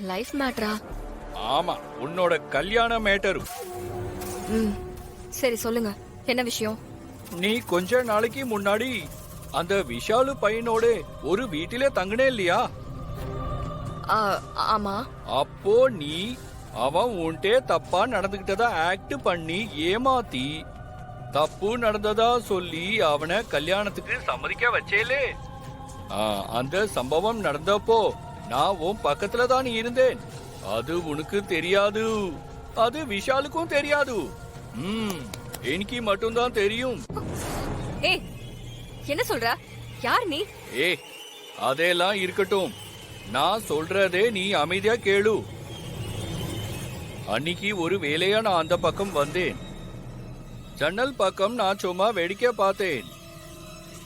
Life மேட்டரா? ஆமா, உன்னோட கல்யாண மேட்டரு. ம், சரி சொல்லுங்க, என்ன விஷயம்? நீ கொஞ்ச நாளைக்கு முன்னாடி அந்த விஷாலு பையனோட ஒரு வீட்டிலே தங்கினே இல்லையா? ஆ, ஆமா. அப்போ நீ அவன் உன்ட்டே தப்பா நடந்துகிட்டதா ஆக்ட் பண்ணி ஏமாத்தி தப்பு நடந்ததா சொல்லி அவனை கல்யாணத்துக்கு சம்மதிக்க வச்சேலே. அந்த சம்பவம் நடந்தப்போ நான் உன் பக்கத்துல தான் இருந்தேன். அது உனக்கு தெரியாது, அது விஷாலுக்கும் தெரியாது. எனக்கு மட்டும்தான் தெரியும். ஏய், என்ன சொல்ற? யார் நீ? அதெல்லாம் இருக்கட்டும், நான் சொல்றதே நீ அமைதியா கேளு. அன்னைக்கு ஒரு வேலையா நான் அந்த பக்கம் வந்தேன். ஜன்னல் பக்கம் நான் சும்மா வேடிக்கை பார்த்தேன்.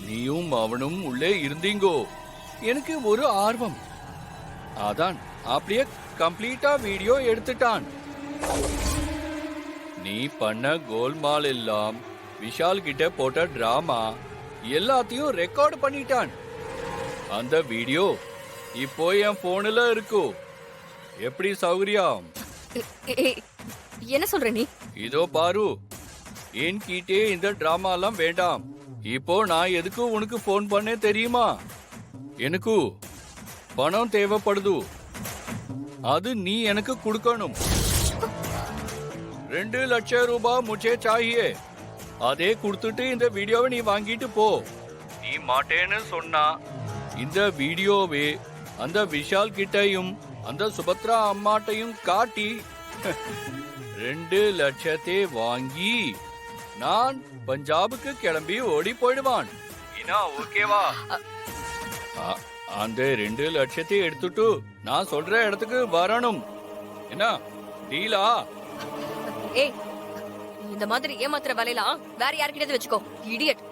நீயும் அவனும் உள்ளே இருந்தீங்கோ. எனக்கு ஒரு ஆர்வம், அதான் அப்படியே கம்ப்ளீட்டா வீடியோ எடுத்துட்டான். நீ பண்ண கோல்மால் எல்லாம், விஷால் கிட்ட போட்ட டிராமா எல்லாத்தையும் ரெக்கார்ட் பண்ணிட்டான். அந்த வீடியோ இப்போ என் போன்ல இருக்கு. எப்படி சௌகரியம்? என்ன சொல்ற நீ? இதோ பாரு, என்கிட்டே இந்த டிராமா எல்லாம் வேண்டாம். இப்போ நான் எதுக்கு உனக்கு போன் பண்ணே தெரியுமா? எனக்கு பணம் தேவைப்படுது, அது நீ எனக்கு கொடுக்கணும். 2 லட்சம் ரூபாய் முச்சே சாஹியே. அதே கொடுத்துட்டு இந்த வீடியோவை நீ வாங்கிட்டு போ. நீ மாட்டேன்னு சொன்னா இந்த வீடியோவே அந்த விஷால் கிட்டையும் அந்த சுபத்ரா அம்மாட்டையும் காட்டி 2 லட்சத்தை வாங்கி நான் பஞ்சாபுக்கு கிளம்பி ஓடி போயிடுவான். ஓகேவா? அந்த 2 லட்சத்தை எடுத்துட்டு நான் சொல்ற இடத்துக்கு வரணும். என்ன டீலா? ஏய், இந்த மாதிரி ஏமாத்துற வேலையெல்லாம் வேற யார்கிட்டயாவது வச்சுக்கோ, இடியட்.